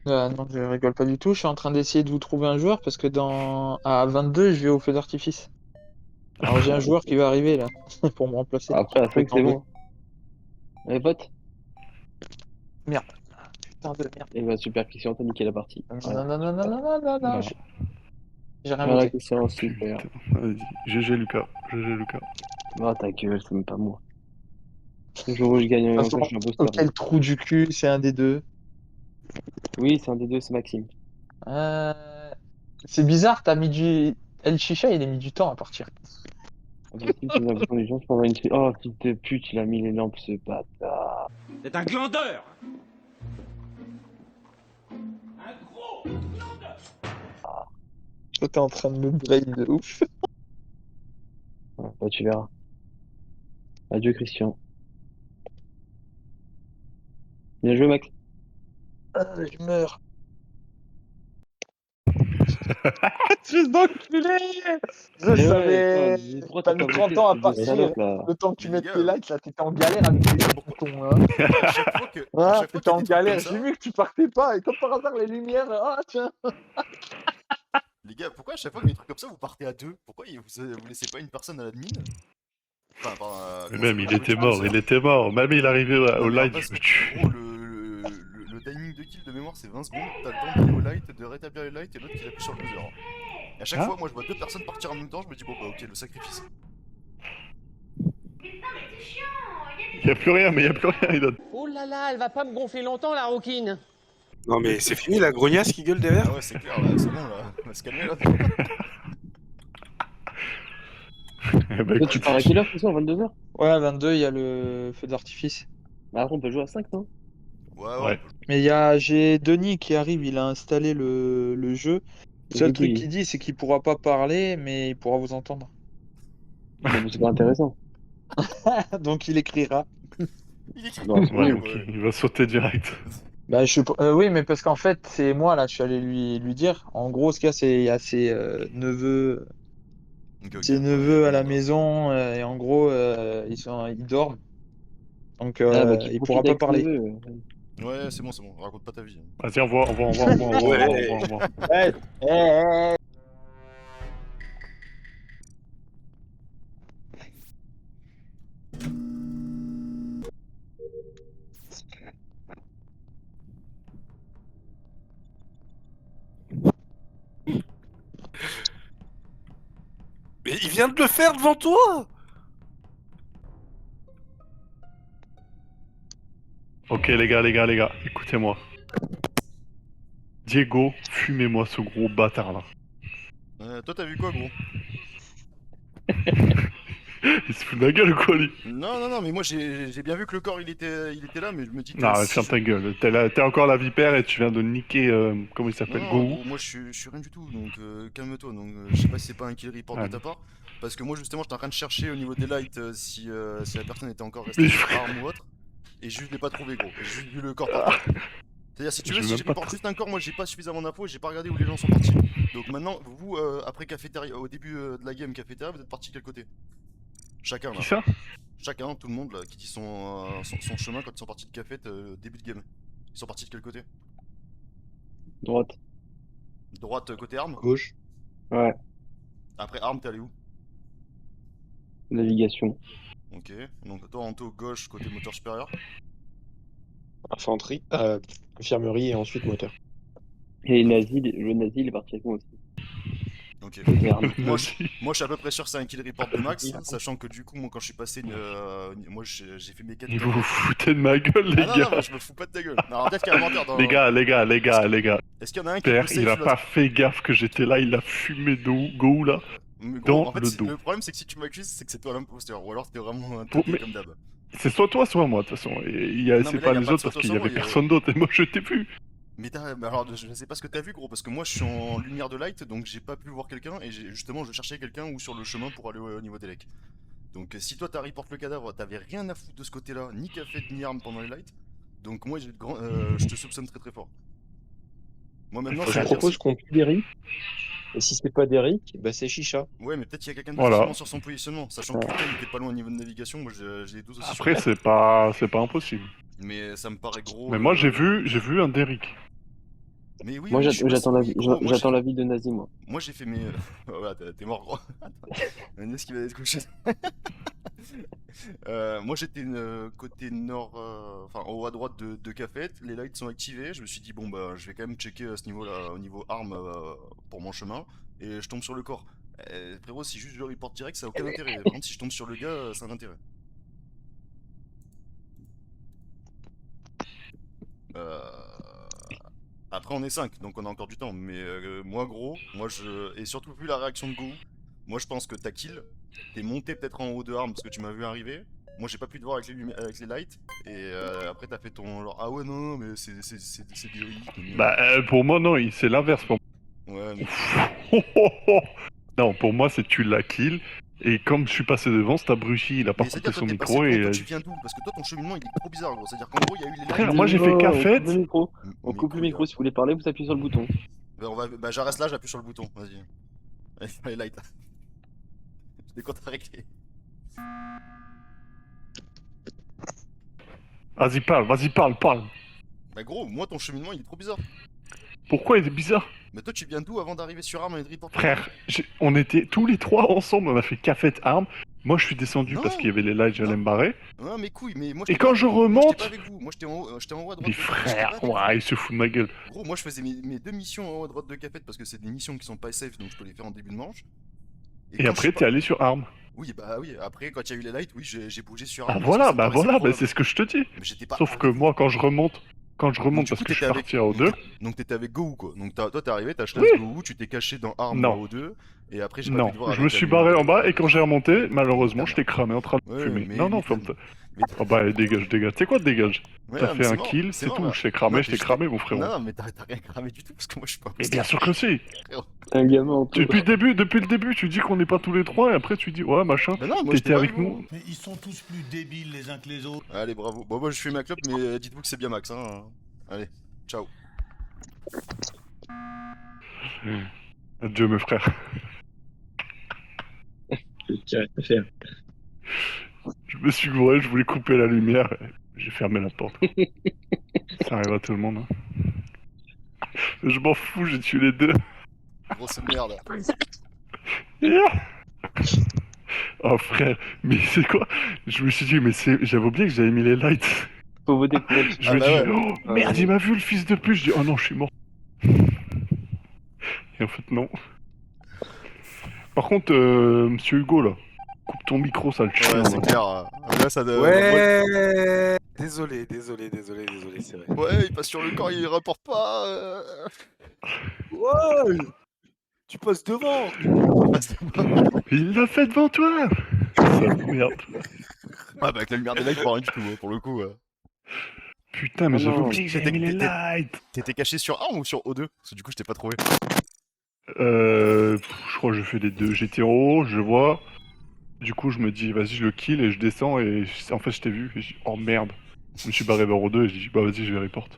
Non, je rigole pas du tout. Je suis en train d'essayer de vous trouver un joueur parce que à 22, je vais au feu d'artifice. Alors j'ai un joueur qui va arriver là pour me remplacer. Après, à Je 5, t'en c'est veux. bon. Allez, vote. Merde. Putain de merde. Et bah, super, Christian, t'as niqué la partie. Non, Voilà, non, non, non, non, super. non, non, non, Non. j'ai rien Voilà, voté. Christian, super. Putain, vas-y. GG Lucas. GG Lucas. Ah, ta gueule, c'est même pas moi. Le jour où je gagne De un toute jeu, je façon, suis imposteur. quel trou du cul, c'est un des deux. Oui, c'est un des deux, c'est Maxime. C'est bizarre, t'as mis du. El Chicha, il a mis du temps à partir. Impossible, j'ai l'impression que les gens se prennent une fille. Oh, fils de pute, il a mis les lampes, ce bâtard. C'est un glandeur. Toi, t'es en train de me brain de ouf. Ouais, bah, tu verras. Adieu, Christian. Bien joué, Max. Je meurs. Espèce d'enculé! Je Eh ouais, savais! putain, pourquoi T'as t'as mis pas 30 voté, ans à espèce de partir. salope, là? Le temps que tu Mais les mettes gars, tes likes, là, t'étais en galère avec tes boutons, hein. à chaque fois que, à Ah, chaque fois t'étais qu'il y a en des trucs comme galère. ça, J'ai vu que tu partais pas. Et comme par hasard, les lumières. Ah, tiens. les gars, pourquoi à chaque fois qu'il y a des trucs comme ça, vous partez à deux? Pourquoi vous laissez pas une personne à l'admin? Enfin, Mais comment ça même, s'appelle, il jouer était tout mort, seul. il était mort. Même il arrivait Non, au mais en live, vrai, je me tue. gros, le timing de kill de mémoire c'est 20 secondes, t'as le temps d'aller au light, de rétablir le light et l'autre qui appuie sur le buzzer. Et à chaque Hein fois, moi je vois deux personnes partir en même temps, je me dis bon bah ok, le sacrifice. Il y a plus rien, mais il y a plus rien. Il a... Oh là là, elle va pas me gonfler longtemps la rouquine. Non mais c'est fini la grognasse qui gueule derrière. Ah ouais, c'est clair, là, c'est bon là, on va se calmer là. Eh ben, Toi, tu écoute, pars à quelle heure, Christian? 22h? Ouais, à 22, il y a le feu d'artifice. Bah, après, on peut jouer à 5, non? Ouais, ouais, Ouais. Mais j'ai Denis qui arrive. Il a installé le jeu. Le Et seul du coup, truc qu'il dit, c'est qu'il pourra pas parler, mais il pourra vous entendre. bon, bah, c'est pas intéressant. Donc il écrira. il écrit. Non, c'est Ouais, nul. donc il va sauter direct. Bah, oui, mais parce qu'en fait, c'est moi là, je suis allé lui dire. En gros, ce qu'il y a, c'est il y a ses neveux, Ok, ok, ses ouais, il y a neveux du à la monde là. maison, et en gros, ils dorment. Donc, Ah, bah, qui il pourra profite pas avec ses parler. neveux. Ouais, c'est bon, raconte pas ta vie. Vas-y, envoie. Ouais. Mais il vient de le faire devant toi. Ok, les gars, écoutez-moi. Diego, fumez-moi ce gros bâtard là. Toi t'as vu quoi gros? Il se fout de ma gueule ou quoi, lui? Non, mais moi j'ai bien vu que le corps il était là, mais je me dis que Non, si ferme je... ta gueule. T'es encore la vipère et tu viens de niquer. Comment il s'appelle? Non, Go. gros, moi je suis rien du tout, donc calme-toi. Donc je sais pas si c'est pas un kill report de Allez. ta part, parce que moi justement j'étais en train de chercher au niveau des lights si la personne était encore Mais restée sur je- arme ou autre, et juste je l'ai pas trouvé gros, j'ai juste vu le corps par terre. C'est-à-dire si tu Je veux, vais si même je pas reporte tra- juste un corps, moi j'ai pas suffisamment d'infos et j'ai pas regardé où les gens sont partis. Donc maintenant, vous, après cafétéria, au début de la game cafétéria, vous êtes partis quel côté? Chacun là. Qui ça? Chacun, tout le monde là, qui dit son chemin quand ils sont partis de café début de game. Ils sont partis de quel côté? Droite. Droite côté arme? Gauche. Ouais. Après arme, t'es allé où? Navigation. Ok, donc toi Anto gauche côté moteur supérieur. Infanterie, infirmerie et ensuite moteur. Et le nazi, il est parti avec moi aussi. Ok. Merde. Nazi. Moi je suis à peu près sûr que c'est un kill report de Max, Il a- sachant que du coup moi quand je suis passé, moi j'ai fait mes quêtes. Il vous vous foutez de ma gueule, les Ah non, gars. non, je me fous pas de ta gueule. Alors peut-être qu'il y a un menteur dans... Les gars. Est-ce qu'il y en a un qui Père, peut il a safe pas fait gaffe que j'étais là, il a fumé de Go là. Mais gros, dans en fait, le dos. le problème c'est que si tu m'accuses, c'est que c'est toi l'imposteur, ou alors t'es vraiment un Bon, teubé mais- comme d'hab. C'est soit toi, soit moi, de toute façon. Et Non, c'est mais là, pas y a les pas de autres parce soit qu'il y toi, avait soit moi, personne d'autre. Et moi, je t'ai vu. Mais alors, je sais pas ce que t'as vu, gros, parce que moi je suis en lumière de light, donc j'ai pas pu voir quelqu'un, et justement je cherchais quelqu'un ou sur le chemin pour aller au niveau des lecs. Donc si toi t'as report le cadavre, t'avais rien à foutre de ce côté-là, ni café ni arme pendant les lights, donc moi je te soupçonne très très fort. Moi maintenant, Je ça veut dire propose qu'on tue Derrick. Et si c'est pas Derrick, bah c'est Chicha. Ouais, mais peut-être qu'il y a quelqu'un de Voilà. différent sur son positionnement. Sachant que putain, il était pas loin au niveau de navigation, moi j'ai les 12 aussi Après, sur c'est pas impossible. mais ça me paraît gros. Mais moi, j'ai vu un Derrick. Mais oui, Moi, oui, je suis j'attends oui, gros, moi, j'attends l'avis de Nazi, moi. moi j'ai fait mes. Voilà, t'es mort, gros. Est-ce qu'il va être couché moi j'étais côté nord, enfin en haut à droite de Cafette, les lights sont activés, je me suis dit bon bah je vais quand même checker à ce niveau là, au niveau arme pour mon chemin, et je tombe sur le corps. Frérot, si juste je report direct ça a aucun intérêt, par contre si je tombe sur le gars ça a un intérêt. Euh, Après on est 5 donc on a encore du temps, mais moi gros, et surtout vu la réaction de Go, moi je pense que t'as kill, t'es monté peut-être en haut de arme parce que tu m'as vu arriver. Moi j'ai pas pu te voir avec les lights, et après t'as fait ton genre ah ouais non mais c'est des rythmes. Bah, pour moi, non, c'est l'inverse. Pour Ouais mais Non, pour moi, c'est tu la kill. Et comme je suis passé devant, cet abruti, il a pas mais coupé c'est-à-dire toi son t'es passé micro gros, et. toi tu viens d'où? Parce que toi ton cheminement il est trop bizarre gros, c'est-à-dire qu'en gros il y a eu les lights. Frère, moi, j'ai fait On cafette. coupe le micro. On Mais coupe le couille, micro, si vous voulez parler, vous appuyez sur le bouton. bah j'arrête là, j'appuie sur le bouton, vas-y. Les lights. Je décompte à régler. Vas-y, parle. Bah gros, moi ton cheminement il est trop bizarre. Pourquoi il est bizarre? Mais toi tu viens d'où avant d'arriver sur arme et de report? Frère, on était tous les trois ensemble, on a fait cafette arme. Moi, je suis descendu Non. parce qu'il y avait les lights, j'allais me barrer. Ah mais couille, mais moi Et j'étais quand pas je avec vous. Moi, remonte- j'étais pas avec vous, moi j'étais en haut à droite. Les j'étais pas frères, avec vous. ouais, il se fout de ma gueule. Gros, moi je faisais mes deux missions en haut à droite de Cafette parce que c'est des missions qui sont pas safe donc je peux les faire en début de manche. Et quand après, je t'es suis allé sur arme. Oui, bah oui, après quand il y a eu les lights, oui, j'ai bougé sur Ah arme. voilà, parce que ça me paraissait c'est ce que je te dis. mais j'étais pas Sauf avec que vous. moi, quand je remonte Donc, du parce coup, que je suis t'étais avec- parti à O2. Donc t'étais avec Go quoi. Donc toi t'es arrivé, t'as chassé Oui. Go, tu t'es caché dans arme Non. en O2 et après j'ai pas Non, pu te voir je avec me la suis lumière barré de- en bas et quand j'ai remonté, malheureusement, Ah, je t'ai cramé en train de Ouais, fumer. mais- Non, mais ferme t'as- ta... mais Ah bah, dégage. Tu sais quoi, dégage? Ouais, T'as non, fait mais un c'est mort, kill, c'est mort, tout. bah. Je t'ai cramé, Non, je t'ai t'es- cramé, mon frérot. Non, mais t'as rien cramé du tout parce que moi je suis pas Mais bien sûr que si. Un gamin en tout. Depuis le début, tu dis qu'on n'est pas tous les trois et après tu dis ouais machin. Mais non, moi T'étais j'étais pas avec vous. nous. Mais ils sont tous plus débiles les uns que les autres. Allez, bravo. Bon, moi je fais ma clope, mais dites-vous que c'est bien Max. Hein. Allez, ciao. Adieu, mes frères. Je me suis gouré, je voulais couper la lumière. J'ai fermé la porte. Ça arrive à tout le monde. Hein. Je m'en fous, j'ai tué les deux. Grosse merde. Oh frère, mais c'est quoi? Je me suis dit, j'avais oublié que j'avais mis les lights. Faut voter pour elle. Je Ah me bah dis, ouais. oh merde, il m'a vu le fils de pute. Je dis, oh non, je suis mort. Et en fait, non. Par contre, monsieur Hugo, là, coupe ton micro, ça le chien. Ouais, là. c'est clair. Là, ça Ouais. Désolé, c'est vrai. Ouais, il passe sur le corps, il rapporte pas. Ouais. Tu passes devant. Il l'a fait devant toi. Sale merde. Ah bah avec la lumière des lights, pas rien du tout, hein, pour le coup. Putain, mais Ah j'avais non. oublié que j'avais mis les lights. T'étais caché sur arme ou sur O2? Parce que du coup, je t'ai pas trouvé. Je crois que je fais les deux. J'étais en haut, je vois. Du coup, je me dis, vas-y, je le kill et je descends. Et en fait, je t'ai vu. Et je dis, oh merde. Je me suis barré vers O2 et je dis, bah vas-y, je vais report.